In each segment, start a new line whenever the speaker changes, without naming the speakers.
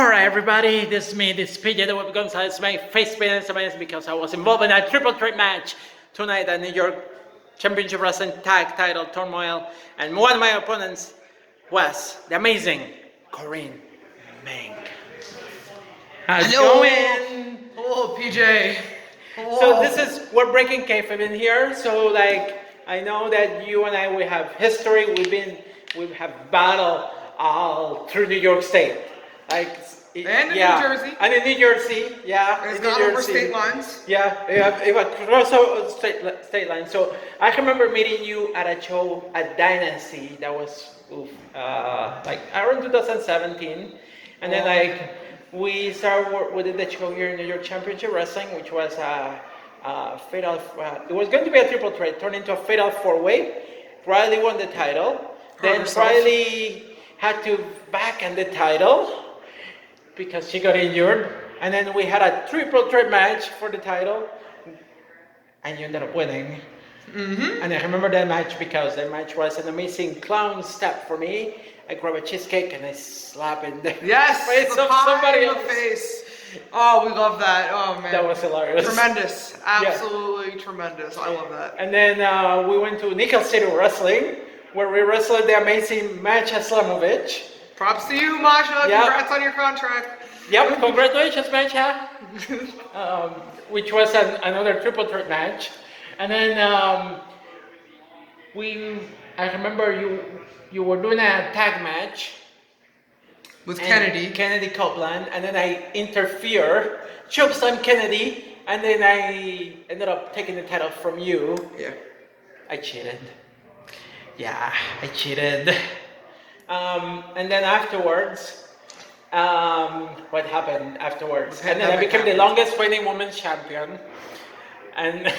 Alright everybody, this is me, this is PJ the Web Gonzalez. My face paint is amazing because I was involved in a triple threat match tonight at New York Championship Wrestling Tag Title Turmoil, and one of my opponents was the amazing Corrine Mink. How's it going?
Hello, PJ. Hello.
So this is, we're breaking kayfabe in here, so like, I know that you and I, we have history, we have battled all through New York State. Like,
and in New Jersey.
And in New Jersey, yeah.
It's not over state lines.
Yeah, it was cross state lines. So I remember meeting you at a show at Dynasty that was like around 2017, and then like we did the show here in New York Championship Wrestling, which was a fatal. It was going to be a triple threat, turned into a fatal four-way. Riley won the title. Then Riley had to back end the title because she got injured, and then we had a triple threat match for the title, and you ended up winning. And I remember that match because that match was an amazing clown step for me. I grab a cheesecake and I slap it in the face of somebody else.
Face. Oh, we love that. Oh man,
that was hilarious.
Tremendous, absolutely tremendous. I love that.
And then we went to Nickel City Wrestling, where we wrestled the amazing Masha Slamovich.
Props to you, Masha. Yep. Congrats on your contract.
Yep, congratulations, Masha. Which was another triple threat match. And then I remember you were doing a tag match
with Kennedy
Copeland, and then I interfere, chokeslam Kennedy, and then I ended up taking the title from you.
Yeah.
I cheated. Yeah, I cheated. And then afterwards, what happened afterwards? And then I became the longest reigning women's champion, and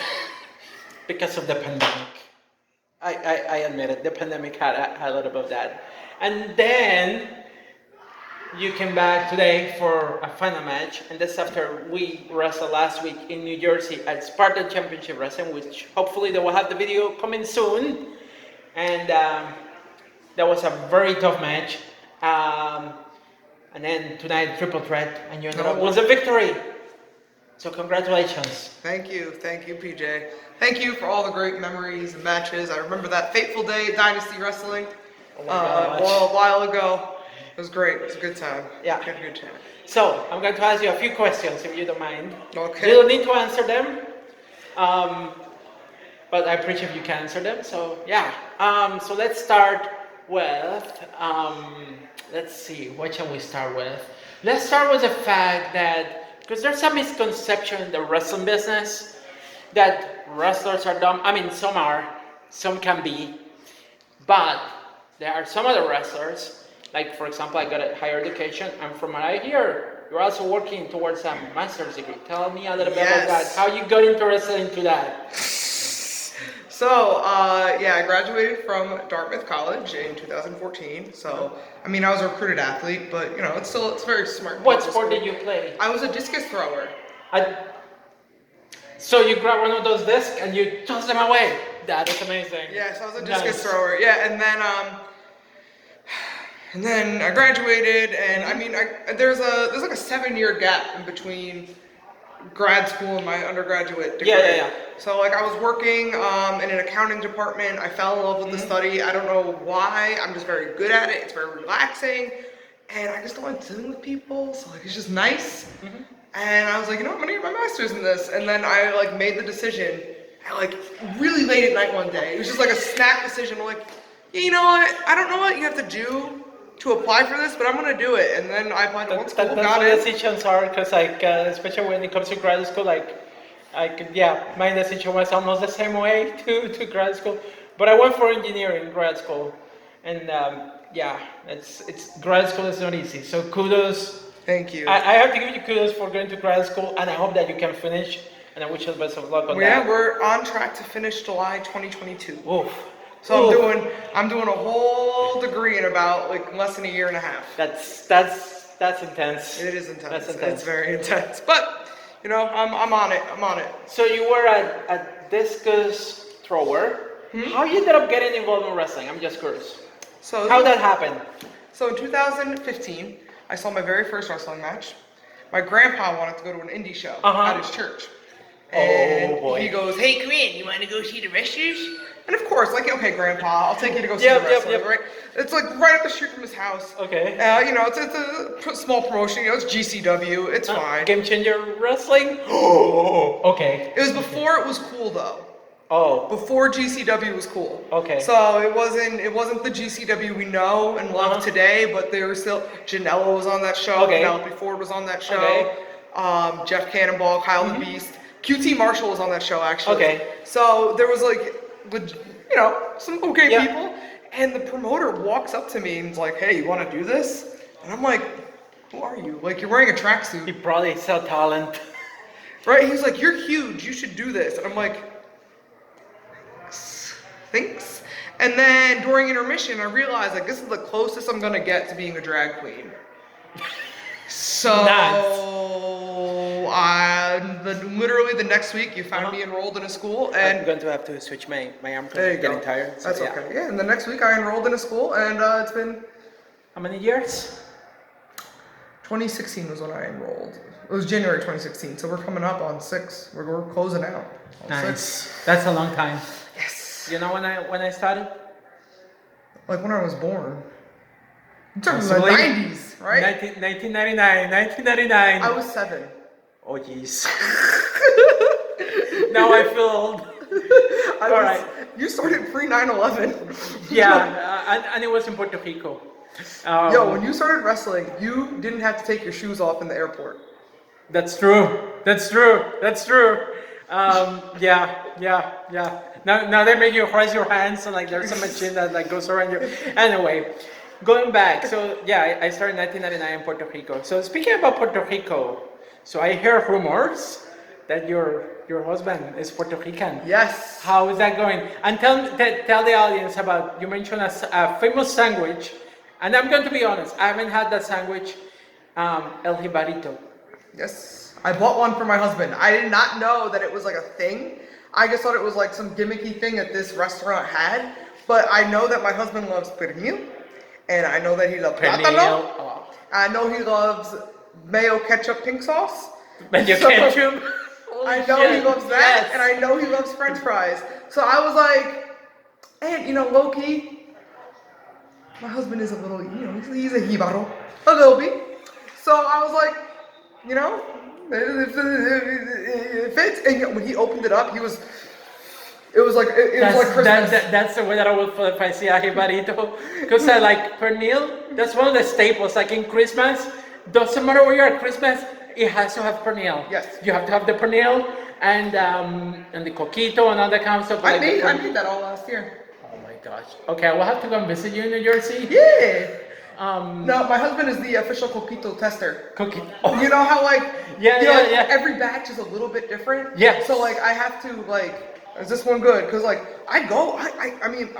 because of the pandemic. I admit it, the pandemic had a lot of that. And then you came back today for a final match, and that's after we wrestled last week in New Jersey at Spartan Championship Wrestling, which hopefully they will have the video coming soon. And that was a very tough match. And then tonight, triple threat, and you ended up with a victory. So congratulations.
Thank you, PJ. Thank you for all the great memories and matches. I remember that fateful day at Dynasty Wrestling a while ago. It was great. It was a good time.
Yeah.
Good time.
So I'm going to ask you a few questions, if you don't mind.
Okay.
You don't need to answer them, but I appreciate if you can answer them. So yeah. So let's start with. Let's see. What shall we start with? Let's start with the fact that, because there's a misconception in the wrestling business that wrestlers are dumb. I mean, some can be, but there are some other wrestlers, like for example, I got a higher education, and from what I hear, you're also working towards a master's degree. Tell me a little bit about that, how you got interested into that.
So, I graduated from Dartmouth College in 2014. So, I mean, I was a recruited athlete, but you know, it's very smart.
What sport did you play?
I was a discus thrower.
So you grab one of those discs and you toss them away. That is amazing.
Yes, I was a discus thrower. Yeah, and then I graduated, and I mean, there's like a 7-year gap in between grad school and my undergraduate degree.
Yeah.
So like I was working in an accounting department. I fell in love with the study. I don't know why. I'm just very good at it. It's very relaxing, and I just don't like dealing with people. So like it's just nice. And I was like, you know, I'm gonna get my master's in this. And then I like made the decision at like really late at night one day. It was just like a snap decision. I'm like, yeah, you know what? I don't know what you have to do to apply for this, but I'm gonna do it. And then I applied to one school, got it.
That's what decisions are, because like, especially when it comes to grad school, like, my decision was almost the same way to grad school. But I went for engineering grad school, and it's grad school is not easy. So kudos.
Thank you.
I have to give you kudos for going to grad school, and I hope that you can finish. And I wish you the best of luck on that.
Yeah, we're on track to finish July 2022.
Oof.
So I'm doing a whole degree in about like less than a year and a half.
That's intense.
It is intense.
That's intense.
It's very intense. But you know, I'm on it.
So you were a discus thrower. How you ended up getting involved in wrestling? I'm just curious.
So
how that happened?
So in 2015, I saw my very first wrestling match. My grandpa wanted to go to an indie show at his church. And
boy.
he goes, "Hey, Corinne, you want to go see the wrestlers?" And of course, like, okay, Grandpa, I'll take you to go see the wrestling, right? It's like right up the street from his house.
Okay.
You know, it's a small promotion. You know, it's GCW. It's fine.
Game Changer Wrestling? Oh, okay.
It was before it was cool, though.
Oh.
Before GCW was cool.
Okay.
So it wasn't the GCW we know and love today, but there was still Janela was on that show.
Okay.
Penelope Ford was on that show.
Okay.
Jeff Cannonball, Kyle the Beast, QT Marshall was on that show actually.
Okay.
So there was like, you know, some okay people, and the promoter walks up to me and is like, "Hey, you want to do this?" And I'm like, "Who are you? Like, you're wearing a tracksuit."
He probably sell talent.
Right? He's like, "You're huge. You should do this." And I'm like, "Thanks." And then during intermission, I realized like this is the closest I'm gonna get to being a drag queen. So literally the next week, you found me enrolled in a school, and
I'm going to have to switch my arm because
there you
I'm getting
go.
tired. So
That's okay. Yeah, and the next week I enrolled in a school, and it's been
How many years?
2016 was when I enrolled. It was January 2016, so we're coming up on 6. We're closing out. On
Nice.
6.
That's a long time.
Yes.
You know when I started?
Like when I was born. I'm talking about the 90s, right?
1999.
I was 7.
Oh jeez. Now I feel old. All right.
You started pre 9/11.
Yeah, and it was in Puerto Rico.
Yo, when you started wrestling, you didn't have to take your shoes off in the airport.
That's true. Yeah. Now they make you raise your hands and like there's a machine that like goes around you. Anyway, going back. So yeah, I started in 1999 in Puerto Rico. So speaking about Puerto Rico, so I hear rumors that your husband is Puerto Rican.
Yes.
How is that going? And tell the audience about, you mentioned a famous sandwich, and I'm going to be honest, I haven't had that sandwich, El Jibarito.
Yes. I bought one for my husband. I did not know that it was like a thing. I just thought it was like some gimmicky thing that this restaurant had. But I know that my husband loves pernil, and I know that he loves plátano.
Oh.
I know he loves mayo ketchup pink sauce.
Mayo ketchup?
I know he loves that, and I know he loves French fries. So I was like, and you know, low key, my husband is a little, you know, he's a jibaro, a little bit. So I was like, you know, it fits. And when he opened it up, it was like Christmas.
That's the way that I would feel if I see a jibarito. Because I like pernil, that's one of the staples. Like in Christmas, doesn't matter where you're at Christmas, it has to have pernil.
Yes.
You have to have the pernil and the coquito and all that kind of stuff.
I made that all last year.
Oh my gosh. Okay, I will have to go and visit you in New Jersey.
Yeah. No, my husband is the official coquito tester.
Coquito. Oh.
You know how like
yeah.
every batch is a little bit different.
Yeah.
So like I have to like, is this one good? Because like I mean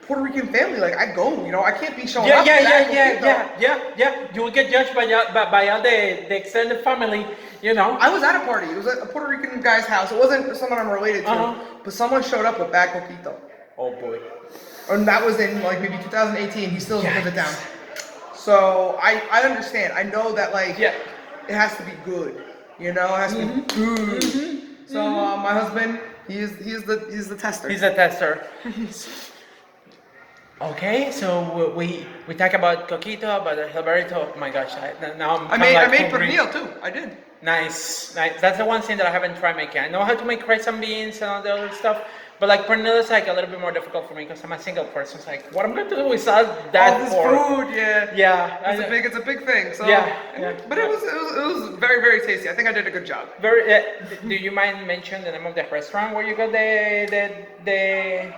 Puerto Rican family, like I go, you know, I can't be showing up.
Yeah. You will get judged by all the extended family, you know.
I was at a party. It was at a Puerto Rican guy's house. It wasn't someone I'm related to, but someone showed up with bad coquito.
Oh boy.
And that was in like maybe 2018. He still doesn't live it down. So I understand. I know that like it has to be good. You know, it has to be good. So my husband, he's the tester.
He's a tester. Okay, so we talk about coquito, about the Jibarito. Oh my gosh, I
made pernil too. I did.
Nice. That's the one thing that I haven't tried making. I know how to make rice and beans and all the other stuff, but like pernil is like a little bit more difficult for me because I'm a single person. It's like what I'm going to do is add that
this food,
yeah.
It's a big thing. So
yeah.
But it was very, very tasty. I think I did a good job.
Do you mind mentioning the name of the restaurant where you got the?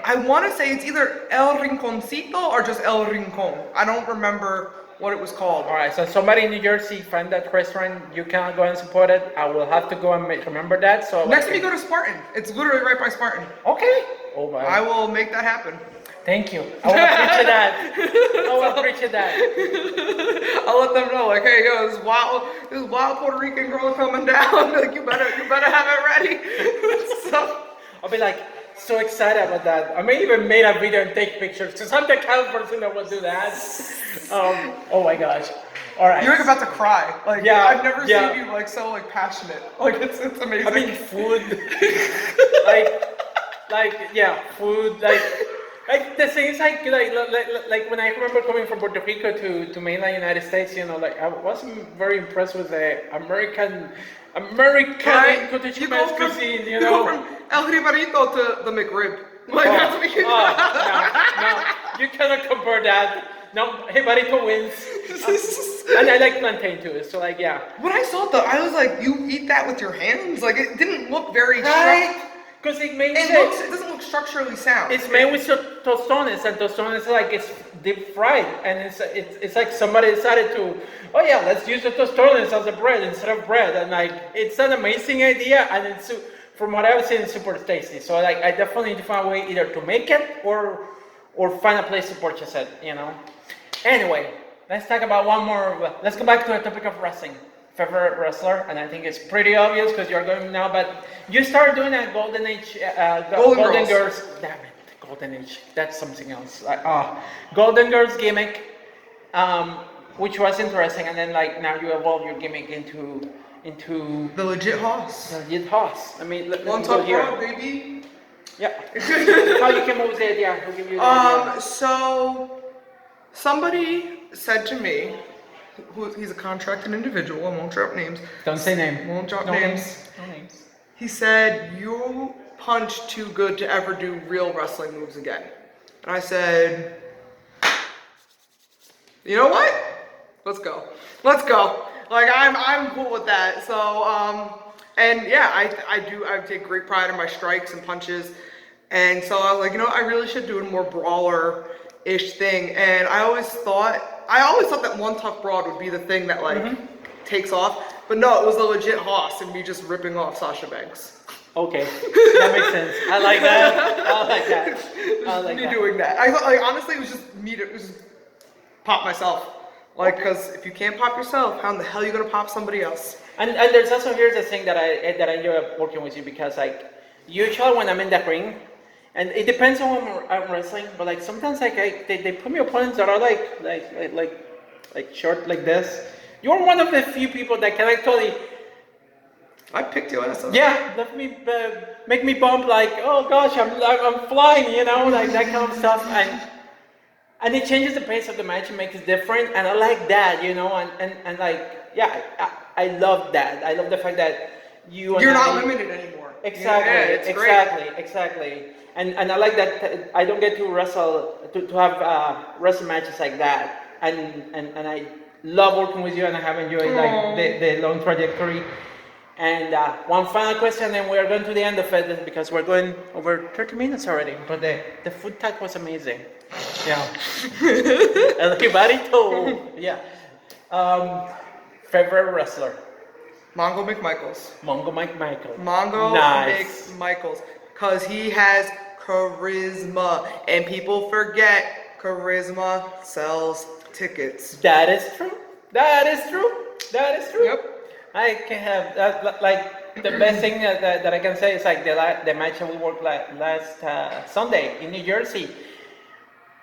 I want to say it's either El Rinconcito or just El Rincon. I don't remember what it was called.
All right, so somebody in New Jersey find that restaurant, you cannot go and support it. I will have to go and remember that. So
next time you go to Spartan, it's literally right by Spartan.
Okay. Oh my.
I will make that happen.
Thank you. I will appreciate that.
I'll let them know, like, hey, yo, this wild Puerto Rican girl coming down. Like, you better have it ready. So
I'll be like so excited about that. I may even made a video and take pictures because I'm the kind of person that will do that. Oh my gosh. All right.
You're like about to cry. Like
Yeah,
I've never
yeah.
seen you like so like passionate. Like it's amazing.
I mean, food, like, yeah, food, like the thing is like when I remember coming from Puerto Rico to mainland United States, you know, like I wasn't very impressed with the American
right?
cottage
You go from
cuisine, you
you
know.
go from El Jibarito to the McRib. Like that's what you
no, you cannot compare that. No, Jibarito wins. And I like plantain too, so like, yeah.
When I saw it though, I was like, you eat that with your hands? Like it didn't look very
Right? Because it makes
it doesn't look structurally sound.
it's made with tostones, and tostones like it's deep fried, and it's like somebody decided to, oh yeah, let's use the tostones as a bread instead of bread, and like it's an amazing idea, and it's from what I've seen, super tasty. So like I definitely need to find a way either to make it or find a place to purchase it, you know. Anyway, let's talk about one more. Let's go back to the topic of wrestling. Favorite wrestler, and I think it's pretty obvious because you're going now, but you started doing a Golden Age, Golden Girls. Damn it, Golden Age. That's something else. Like, Golden Girls gimmick, which was interesting, and then like now you evolve your gimmick into
the legit hoss.
the legit hoss. I mean, let
One
me go
top
here.
row, baby.
Yeah. How you came up with the idea? Who give you the idea?
So somebody said to me, he's a contracted individual, I won't drop names.
Don't say name.
Won't drop
No
names.
No names.
He said, you punch too good to ever do real wrestling moves again. And I said, you know what? Let's go. Let's go. Like I'm cool with that. So and yeah, I take great pride in my strikes and punches. And so I was like, you know, I really should do a more brawler-ish thing. And I always thought that One Tough Broad would be the thing that like takes off. But no, it was the legit hoss and me just ripping off Sasha Banks.
Okay, that makes sense. I like that. I like that. I like
me
that.
doing that. I thought, like, honestly, it was just me to just pop myself. Like, because if you can't pop yourself, how in the hell are you gonna pop somebody else?
And there's also here's the thing that I enjoy working with you because like usually when I'm in that ring, and it depends on when I'm wrestling, but like sometimes like they put me opponents that are like short like this. You're one of the few people that can actually.
I picked your ass up.
Yeah, let me make me bump like, oh gosh, I'm flying, you know, like that kind of stuff, and it changes the pace of the match and makes it different, and I like that, you know, and like, yeah, I love that. I love the fact that you're
not limited anymore.
Exactly,
yeah, it's great.
exactly, and I like that I don't get to wrestle to have wrestle matches like that, and I love working with you, and I have enjoyed like the long trajectory. And one final question, and we're going to the end of it because we're going over 30 minutes already. But the food talk was amazing. Yeah. El Jibarito. Yeah. Favorite wrestler?
Mongo McMichaels.
Mongo Mike Michael.
Mongo
Nice.
McMichaels. Because he has charisma. And people forget charisma sells tickets.
That is true. That is true. That is true.
Yep.
I can have that. Like the best thing that I can say is like the match that we worked last Sunday in New Jersey.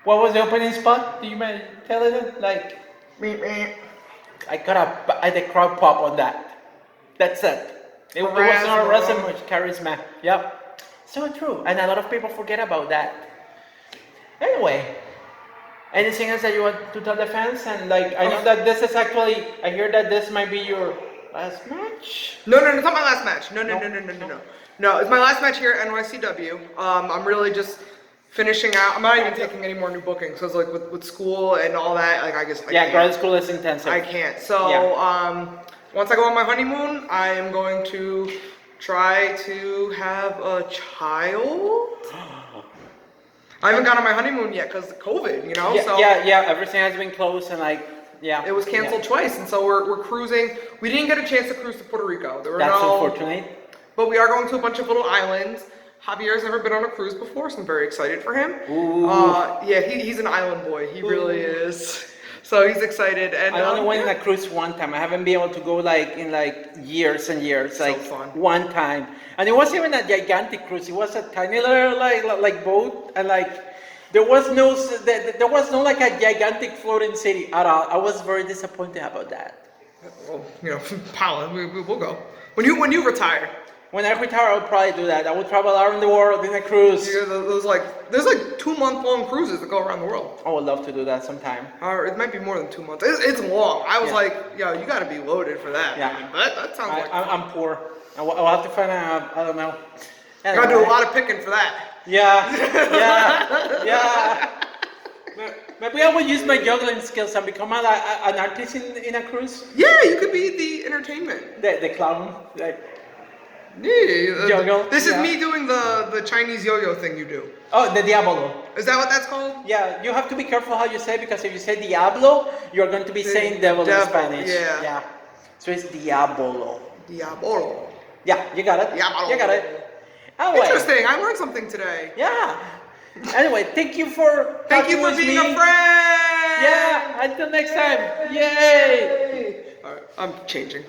What was the opening spot? Do you mind telling it? Like, I got the crowd pop on that. That's it. It was not a wrestling match. Charisma. Yep. So true. And a lot of people forget about that. Anyway. Anything else that you want to tell the fans? And like, I know that this is actually, I hear that this might be your last match?
No, it's not my last match. No. No, it's my last match here at NYCW. I'm really just finishing out. I'm not even taking any more new bookings because like with school and all that, like I guess.
Grad school is intensive.
I can't. So once I go on my honeymoon, I am going to try to have a child. I haven't gone on my honeymoon yet because of COVID, you know?
Yeah, everything has been closed and like,
it was canceled twice, and so we're cruising. We didn't get a chance to cruise to Puerto Rico.
That's unfortunate.
But we are going to a bunch of little islands. Javier's never been on a cruise before, so I'm very excited for him. He's an island boy. He really is. So he's excited. And
I only went on a cruise one time. I haven't been able to go like in like years and years. Like
fun.
One time, and it wasn't even a gigantic cruise. It was a tiny little like boat, and like There was no there was no like a gigantic floating city at all. I was very disappointed about that.
Well, you know, Paula, we'll go. When you retire,
When I retire, I'll probably do that. I would travel around the world in a cruise.
there's like 2-month-long cruises that go around the world.
I would love to do that sometime.
Or it might be more than 2 months. It's long. I was like, yo, you got to be loaded for that.
Yeah.
Man. That sounds like
I'm poor. I'll have to find a, I don't know.
you got to do a lot of picking for that.
Yeah, yeah. Maybe I will use my juggling skills and become an artist in a cruise.
Yeah, you could be the entertainment.
The clown. Like,
Yeah.
Juggle,
This is
yeah.
me doing the Chinese yo-yo thing you do.
oh, the Diablo.
Is that what that's called?
Yeah, you have to be careful how you say it because if you say Diablo, you're going to be saying devil in
devil,
Spanish.
yeah.
So it's Diabolo.
Diabolo.
Yeah, you got it.
Diabolo.
You got it. Anyway,
Interesting. I learned something today.
yeah. Anyway, thank you for
Thank you
talking
for
with
being
me.
a friend.
Yeah, until next time. Yay.
All right, I'm changing.